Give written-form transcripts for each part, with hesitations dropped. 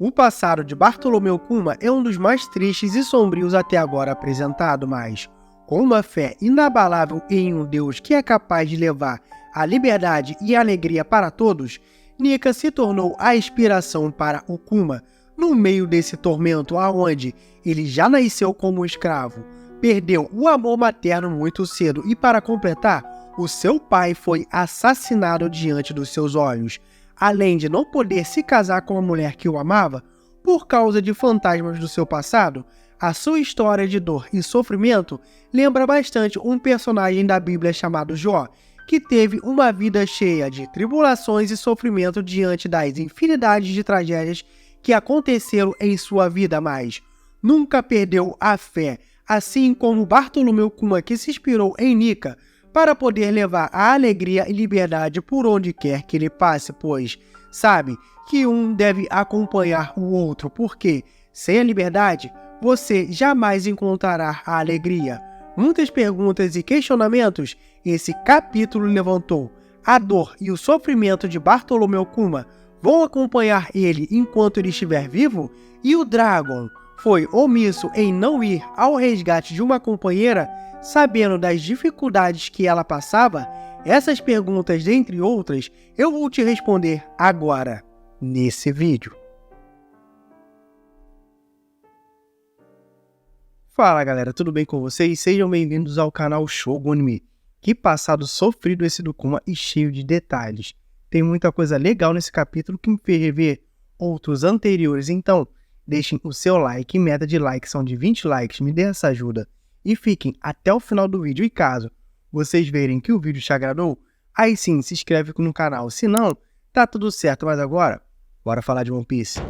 O passado de Bartolomeu Kuma é um dos mais tristes e sombrios até agora apresentado, mas, com uma fé inabalável em um Deus que é capaz de levar a liberdade e a alegria para todos, Nika se tornou a inspiração para o Kuma, no meio desse tormento aonde ele já nasceu como escravo, perdeu o amor materno muito cedo e, para completar, o seu pai foi assassinado diante dos seus olhos. Além de não poder se casar com a mulher que o amava, por causa de fantasmas do seu passado, a sua história de dor e sofrimento lembra bastante um personagem da Bíblia chamado Jó, que teve uma vida cheia de tribulações e sofrimento diante das infinidades de tragédias que aconteceram em sua vida, mas nunca perdeu a fé, assim como Bartolomeu Kuma, que se inspirou em Nika para poder levar a alegria e liberdade por onde quer que ele passe, pois sabe que um deve acompanhar o outro, porque sem a liberdade você jamais encontrará a alegria. Muitas perguntas e questionamentos esse capítulo levantou. A dor e o sofrimento de Bartolomeu Kuma vão acompanhar ele enquanto ele estiver vivo? E o Dragon foi omisso em não ir ao resgate de uma companheira, sabendo das dificuldades que ela passava? Essas perguntas, dentre outras, eu vou te responder agora, nesse vídeo. Fala galera, tudo bem com vocês? Sejam bem-vindos ao canal Shogun Anime. Que passado sofrido esse do Kuma e cheio de detalhes. Tem muita coisa legal nesse capítulo que me fez rever outros anteriores, então deixem o seu like, meta de likes são de 20 likes, me dê essa ajuda. E fiquem até o final do vídeo e caso vocês verem que o vídeo te agradou, aí sim se inscreve no canal, se não, tá tudo certo, mas agora, bora falar de One Piece.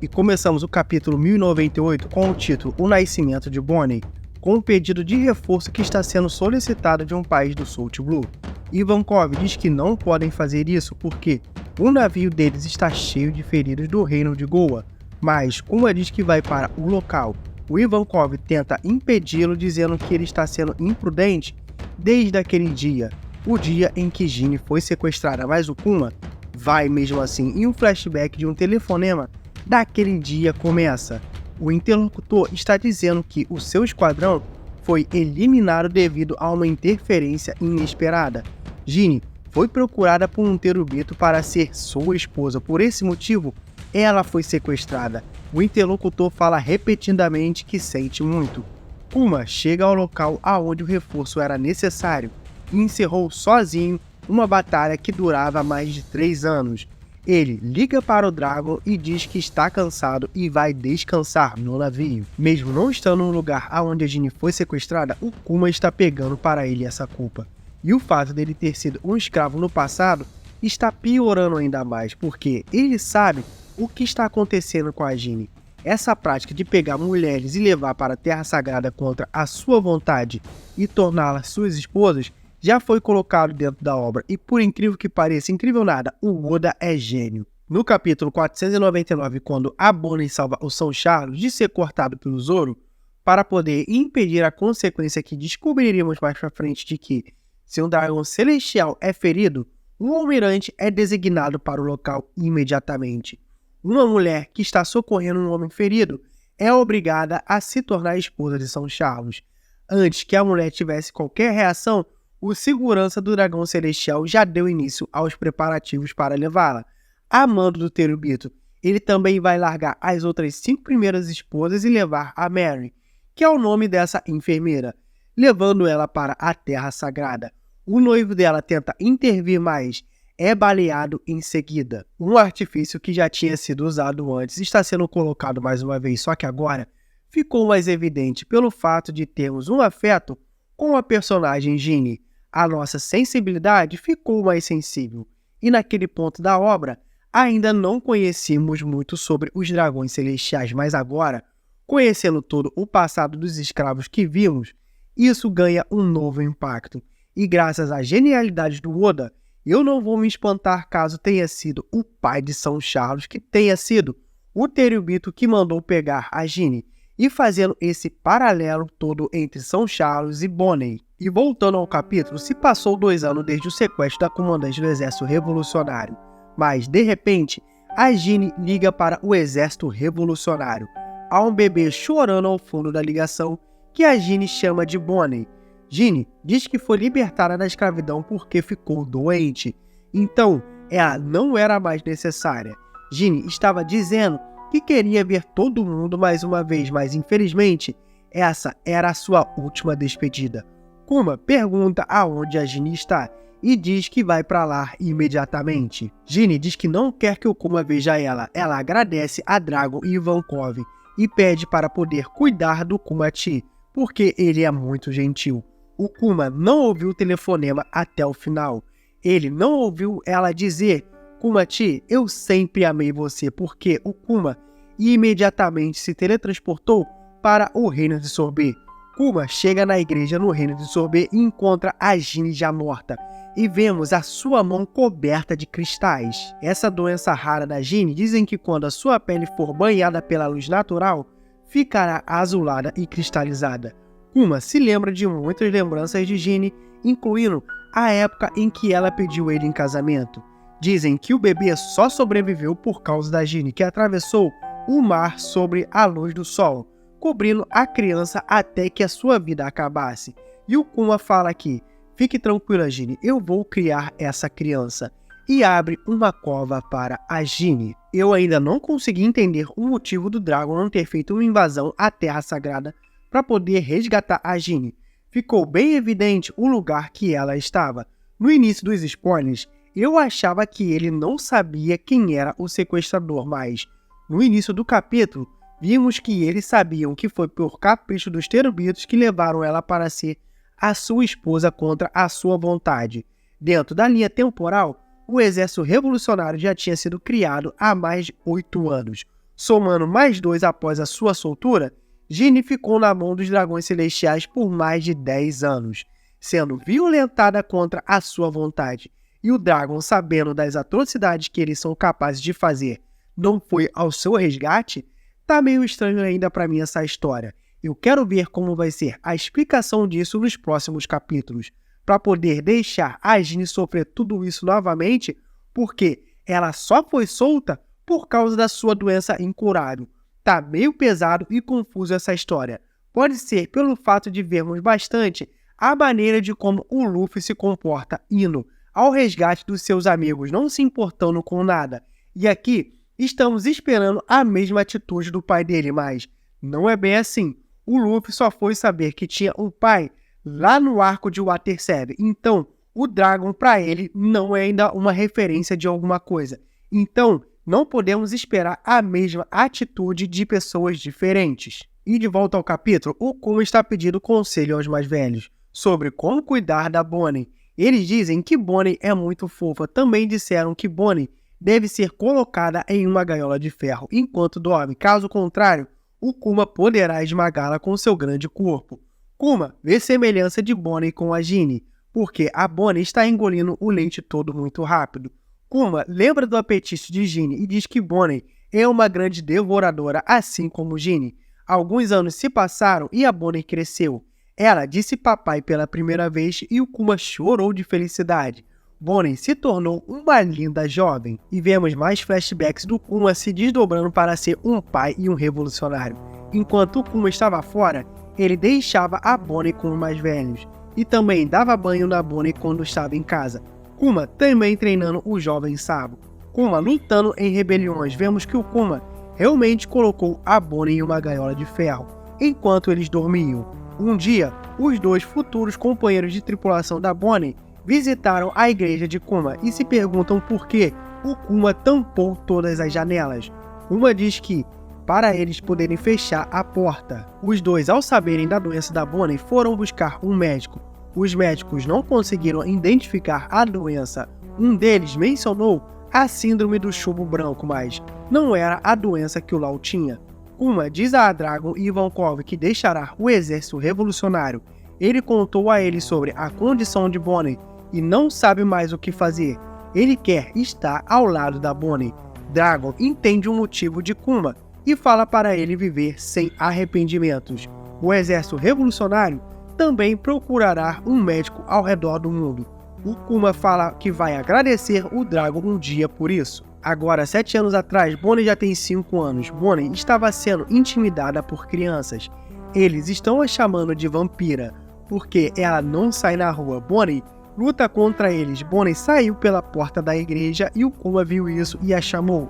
E começamos o capítulo 1098 com o título O Nascimento de Bonnie, com um pedido de reforço que está sendo solicitado de um país do Salt Blue. Ivankov diz que não podem fazer isso porque o navio deles está cheio de feridos do reino de Goa, mas Kuma diz que vai para o local. O Ivankov tenta impedi-lo, dizendo que ele está sendo imprudente desde aquele dia, o dia em que Ginny foi sequestrada, mas o Kuma vai mesmo assim, e um flashback de um telefonema daquele dia começa. O interlocutor está dizendo que o seu esquadrão foi eliminado devido a uma interferência inesperada. Ginny foi procurada por um Terubito para ser sua esposa, por esse motivo ela foi sequestrada. O interlocutor fala repetidamente que sente muito. Kuma chega ao local aonde o reforço era necessário e encerrou sozinho uma batalha que durava mais de 3 anos. Ele liga para o Dragon e diz que está cansado e vai descansar no navio. Mesmo não estando no lugar aonde a Ginny foi sequestrada, o Kuma está pegando para ele essa culpa. E o fato dele ter sido um escravo no passado está piorando ainda mais, porque ele sabe o que está acontecendo com a Ginny. Essa prática de pegar mulheres e levar para a Terra Sagrada contra a sua vontade e torná-las suas esposas já foi colocado dentro da obra e, por incrível que pareça, incrível nada, o Oda é gênio. No capítulo 499, quando a Bonnie salva o São Charles de ser cortado pelo Zoro, para poder impedir a consequência que descobriríamos mais pra frente de que, se um dragão celestial é ferido, um almirante é designado para o local imediatamente. Uma mulher que está socorrendo um homem ferido é obrigada a se tornar esposa de São Charles. Antes que a mulher tivesse qualquer reação, o segurança do dragão celestial já deu início aos preparativos para levá-la. A mando do Terubito, ele também vai largar as outras 5 primeiras esposas e levar a Mary, que é o nome dessa enfermeira, levando ela para a Terra Sagrada. O noivo dela tenta intervir, mas é baleado em seguida. Um artifício que já tinha sido usado antes está sendo colocado mais uma vez, só que agora ficou mais evidente pelo fato de termos um afeto com a personagem Ginny. A nossa sensibilidade ficou mais sensível, e naquele ponto da obra ainda não conhecíamos muito sobre os dragões celestiais, mas agora, conhecendo todo o passado dos escravos que vimos, isso ganha um novo impacto. E graças à genialidade do Oda, eu não vou me espantar caso tenha sido o pai de São Charles que tenha sido o Terubito que mandou pegar a Ginny, e fazendo esse paralelo todo entre São Charles e Bonnie. E voltando ao capítulo, se passou 2 anos desde o sequestro da comandante do exército revolucionário, mas de repente, a Ginny liga para o exército revolucionário. Há um bebê chorando ao fundo da ligação que a Ginny chama de Bonnie. Ginny diz que foi libertada da escravidão porque ficou doente. Então, ela não era mais necessária. Ginny estava dizendo que queria ver todo mundo mais uma vez, mas infelizmente, essa era a sua última despedida. Kuma pergunta aonde a Ginny está e diz que vai para lá imediatamente. Ginny diz que não quer que o Kuma veja ela. Ela agradece a Dragon e Ivankov e pede para poder cuidar do Kuma-Chi, porque ele é muito gentil. O Kuma não ouviu o telefonema até o final. Ele não ouviu ela dizer: Kuma-Chi, eu sempre amei você, porque o Kuma imediatamente se teletransportou para o reino de Sorbet. Kuma chega na igreja no reino de Sorbet e encontra a Ginny já morta. E vemos a sua mão coberta de cristais. Essa doença rara da Ginny dizem que quando a sua pele for banhada pela luz natural, ficará azulada e cristalizada. Kuma se lembra de muitas lembranças de Ginny, incluindo a época em que ela pediu ele em casamento. Dizem que o bebê só sobreviveu por causa da Ginny, que atravessou o mar sobre a luz do sol, cobrindo a criança até que a sua vida acabasse. E o Kuma fala que: fique tranquila, Ginny, eu vou criar essa criança. E abre uma cova para a Ginny. Eu ainda não consegui entender o motivo do Dragon não ter feito uma invasão à Terra Sagrada para poder resgatar a Ginny. Ficou bem evidente o lugar que ela estava. No início dos spoilers, eu achava que ele não sabia quem era o sequestrador, mas no início do capítulo, vimos que eles sabiam que foi por capricho dos Terubitos que levaram ela para ser a sua esposa contra a sua vontade. Dentro da linha temporal, o exército revolucionário já tinha sido criado há mais de 8 anos. Somando mais 2 após a sua soltura, Ginny ficou na mão dos dragões celestiais por mais de 10 anos, sendo violentada contra a sua vontade. E o Dragon, sabendo das atrocidades que eles são capazes de fazer, não foi ao seu resgate? Tá meio estranho ainda para mim essa história. Eu quero ver como vai ser a explicação disso nos próximos capítulos, para poder deixar a Ginny sofrer tudo isso novamente, porque ela só foi solta por causa da sua doença incurável. Tá meio pesado e confuso essa história. Pode ser pelo fato de vermos bastante a maneira de como o Luffy se comporta indo ao resgate dos seus amigos, não se importando com nada. E aqui estamos esperando a mesma atitude do pai dele, mas não é bem assim. O Luffy só foi saber que tinha um pai lá no arco de Water 7. Então, o Dragon para ele não é ainda uma referência de alguma coisa. Então, não podemos esperar a mesma atitude de pessoas diferentes. E de volta ao capítulo, o Kuma está pedindo conselho aos mais velhos sobre como cuidar da Bonnie. Eles dizem que Bonnie é muito fofa. Também disseram que Bonnie deve ser colocada em uma gaiola de ferro enquanto dorme. Caso contrário, o Kuma poderá esmagá-la com seu grande corpo. Kuma vê semelhança de Bonnie com a Ginny, porque a Bonnie está engolindo o leite todo muito rápido. Kuma lembra do apetite de Ginny e diz que Bonnie é uma grande devoradora, assim como Ginny. Alguns anos se passaram e a Bonnie cresceu. Ela disse papai pela primeira vez e o Kuma chorou de felicidade. Bonnie se tornou uma linda jovem e vemos mais flashbacks do Kuma se desdobrando para ser um pai e um revolucionário. Enquanto o Kuma estava fora, ele deixava a Bonnie com os mais velhos e também dava banho na Bonnie quando estava em casa. Kuma também treinando o jovem Sabo. Kuma lutando em rebeliões. Vemos que o Kuma realmente colocou a Bonnie em uma gaiola de ferro enquanto eles dormiam. Um dia, os dois futuros companheiros de tripulação da Bonnie visitaram a igreja de Kuma e se perguntam por que o Kuma tampou todas as janelas. Uma diz que para eles poderem fechar a porta. Os dois, ao saberem da doença da Bonnie, foram buscar um médico. Os médicos não conseguiram identificar a doença. Um deles mencionou a síndrome do chumbo branco, mas não era a doença que o Lau tinha. Kuma diz a Dragon e Ivankov que deixará o exército revolucionário. Ele contou a eles sobre a condição de Bonnie e não sabe mais o que fazer. Ele quer estar ao lado da Bonnie. Dragon entende o motivo de Kuma e fala para ele viver sem arrependimentos. O exército revolucionário também procurará um médico ao redor do mundo. O Kuma fala que vai agradecer o Dragon um dia por isso. Agora, 7 anos atrás, Bonnie já tem 5 anos. Bonnie estava sendo intimidada por crianças. Eles estão a chamando de vampira, porque ela não sai na rua. Bonnie luta contra eles. Bonnie saiu pela porta da igreja e o Kuma viu isso e a chamou.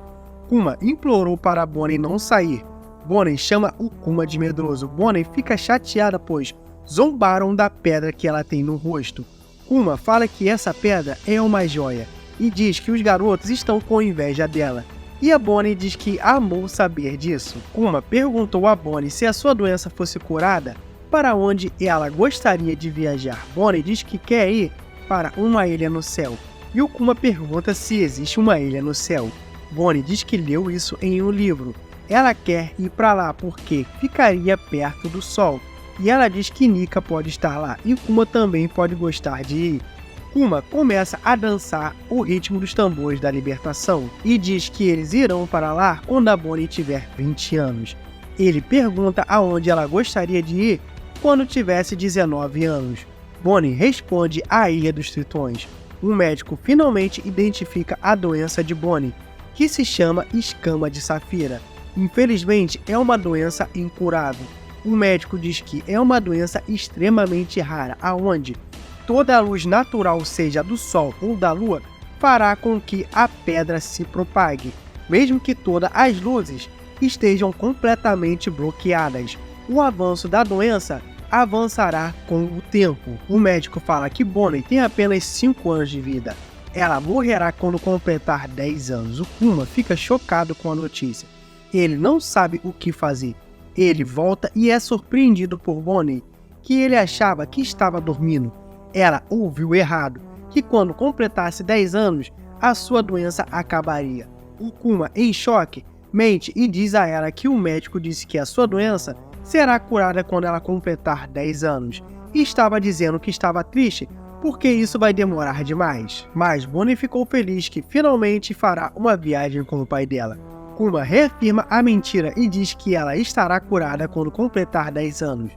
Kuma implorou para Bonnie não sair. Bonnie chama o Kuma de medroso. Bonnie fica chateada pois zombaram da pedra que ela tem no rosto. Kuma fala que essa pedra é uma joia e diz que os garotos estão com inveja dela. E a Bonnie diz que amou saber disso. Kuma perguntou a Bonnie se a sua doença fosse curada, para onde ela gostaria de viajar. Bonnie diz que quer ir para uma ilha no céu. E o Kuma pergunta se existe uma ilha no céu. Bonnie diz que leu isso em um livro. Ela quer ir para lá porque ficaria perto do sol. E ela diz que Nika pode estar lá e Kuma também pode gostar de ir. Kuma começa a dançar o ritmo dos tambores da libertação e diz que eles irão para lá quando a Bonnie tiver 20 anos. Ele pergunta aonde ela gostaria de ir quando tivesse 19 anos. Bonnie responde a Ilha dos Tritões. Um médico finalmente identifica a doença de Bonnie, que se chama escama de safira. Infelizmente, é uma doença incurável. O médico diz que é uma doença extremamente rara, aonde toda a luz natural, seja do sol ou da lua, fará com que a pedra se propague, mesmo que todas as luzes estejam completamente bloqueadas. O avanço da doença avançará com o tempo. O médico fala que Bonnie tem apenas 5 anos de vida. Ela morrerá quando completar 10 anos. O Kuma fica chocado com a notícia. Ele não sabe o que fazer. Ele volta e é surpreendido por Bonnie, que ele achava que estava dormindo. Ela ouviu errado, que quando completasse 10 anos, a sua doença acabaria. O Kuma, em choque, mente e diz a ela que o médico disse que a sua doença será curada quando ela completar 10 anos. E estava dizendo que estava triste porque isso vai demorar demais. Mas Bonnie ficou feliz que finalmente fará uma viagem com o pai dela. Kuma reafirma a mentira e diz que ela estará curada quando completar 10 anos.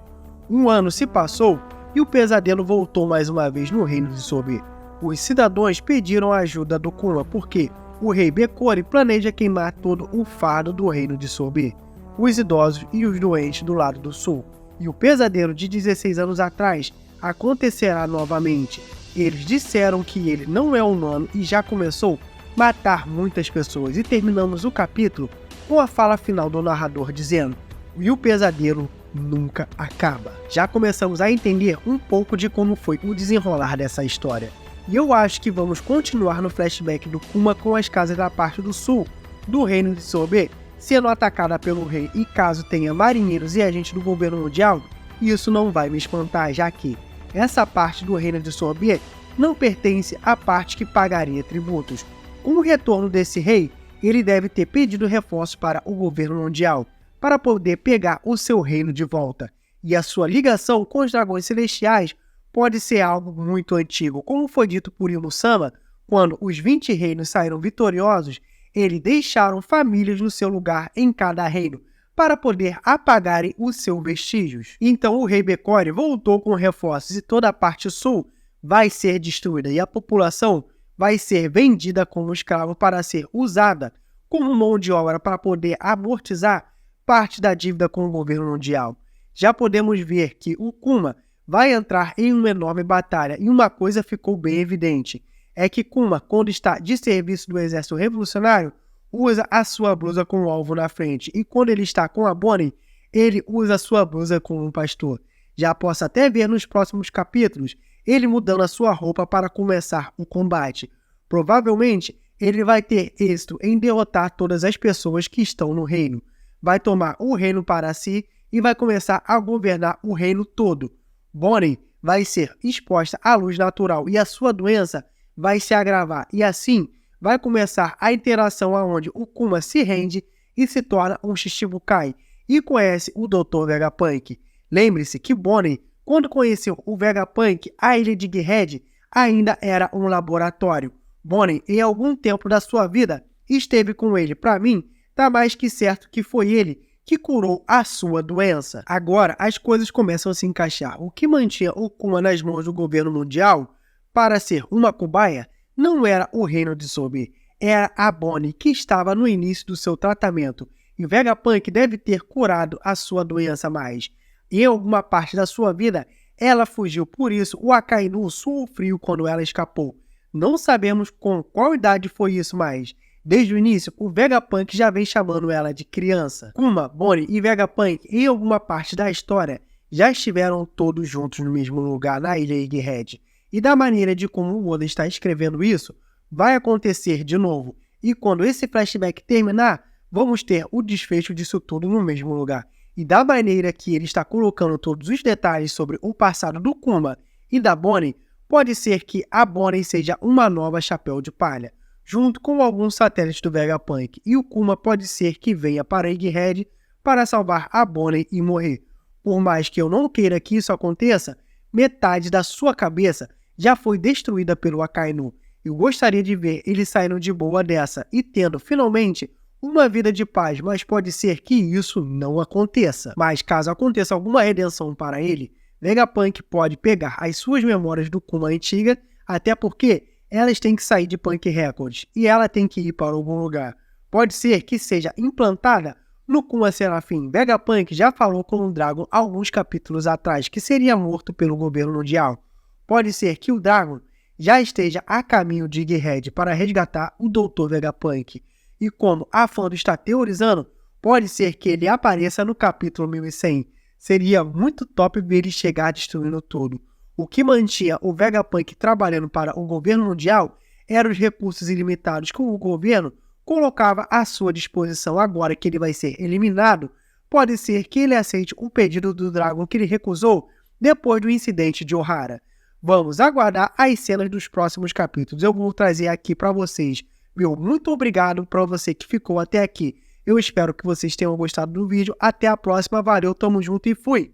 Um ano se passou e o pesadelo voltou mais uma vez no reino de Sobe. Os cidadãos pediram a ajuda do Kuma porque o rei Bekori planeja queimar todo o fardo do reino de Sobe, os idosos e os doentes do lado do sul. E o pesadelo de 16 anos atrás acontecerá novamente. Eles disseram que ele não é humano e já começou a matar muitas pessoas. E terminamos o capítulo com a fala final do narrador dizendo: e o pesadelo nunca acaba. Já começamos a entender um pouco de como foi o desenrolar dessa história. E eu acho que vamos continuar no flashback do Kuma com as casas da parte do sul do reino de Sobe sendo atacada pelo rei, e caso tenha marinheiros e agentes do governo mundial, isso não vai me espantar, já que essa parte do reino de Sobe não pertence à parte que pagaria tributos. Com o retorno desse rei, ele deve ter pedido reforços para o governo mundial, para poder pegar o seu reino de volta. E a sua ligação com os dragões celestiais pode ser algo muito antigo. Como foi dito por Ino-sama, quando os 20 reinos saíram vitoriosos, eles deixaram famílias no seu lugar em cada reino, para poder apagarem os seus vestígios. Então o rei Bekori voltou com reforços e toda a parte sul vai ser destruída e a população vai ser vendida como escravo para ser usada como mão de obra para poder amortizar parte da dívida com o governo mundial. Já podemos ver que o Kuma vai entrar em uma enorme batalha e uma coisa ficou bem evidente, é que Kuma, quando está de serviço do exército revolucionário, usa a sua blusa com o alvo na frente, e quando ele está com a Bonnie, ele usa a sua blusa com um pastor. Já posso até ver nos próximos capítulos ele mudando a sua roupa para começar o combate. Provavelmente ele vai ter êxito em derrotar todas as pessoas que estão no reino. Vai tomar o reino para si e vai começar a governar o reino todo. Bonnie vai ser exposta à luz natural e a sua doença vai se agravar, e assim vai começar a interação onde o Kuma se rende e se torna um Shichibukai e conhece o Dr. Vegapunk. Lembre-se que Bonnie, quando conheceu o Vegapunk, a ilha de Egghead ainda era um laboratório. Bonnie, em algum tempo da sua vida, esteve com ele. Para mim, tá mais que certo que foi ele que curou a sua doença. Agora, as coisas começam a se encaixar. O que mantinha o Kuma nas mãos do governo mundial para ser uma cobaia não era o reino de Sobe, era a Bonnie, que estava no início do seu tratamento, e o Vegapunk deve ter curado a sua doença, mas em alguma parte da sua vida ela fugiu, por isso o Akainu suou frio quando ela escapou. Não sabemos com qual idade foi isso, mas desde o início o Vegapunk já vem chamando ela de criança. Kuma, Bonnie e Vegapunk em alguma parte da história já estiveram todos juntos no mesmo lugar na ilha Egghead. E da maneira de como o Oda está escrevendo isso, vai acontecer de novo. E quando esse flashback terminar, vamos ter o desfecho disso tudo no mesmo lugar. E da maneira que ele está colocando todos os detalhes sobre o passado do Kuma e da Bonnie, pode ser que a Bonnie seja uma nova Chapéu de Palha, junto com alguns satélites do Vegapunk. E o Kuma pode ser que venha para Egghead para salvar a Bonnie e morrer. Por mais que eu não queira que isso aconteça, metade da sua cabeça já foi destruída pelo Akainu. Eu gostaria de ver ele saindo de boa dessa e tendo, finalmente, uma vida de paz, mas pode ser que isso não aconteça. Mas caso aconteça alguma redenção para ele, Vegapunk pode pegar as suas memórias do Kuma antiga, até porque elas têm que sair de Punk Records e ela tem que ir para algum lugar. Pode ser que seja implantada no Kuma Serafim. Vegapunk já falou com o Dragon alguns capítulos atrás que seria morto pelo governo mundial. Pode ser que o Dragon já esteja a caminho de Egghead para resgatar o Dr. Vegapunk. E como a Fando está teorizando, pode ser que ele apareça no capítulo 1100. Seria muito top ver ele chegar destruindo tudo. O que mantinha o Vegapunk trabalhando para o governo mundial eram os recursos ilimitados que o governo colocava à sua disposição. Agora que ele vai ser eliminado, pode ser que ele aceite o pedido do Dragon que ele recusou depois do incidente de Ohara. Vamos aguardar as cenas dos próximos capítulos. Eu vou trazer aqui para vocês. Meu muito obrigado para você que ficou até aqui. Eu espero que vocês tenham gostado do vídeo. Até a próxima. Valeu, tamo junto e fui!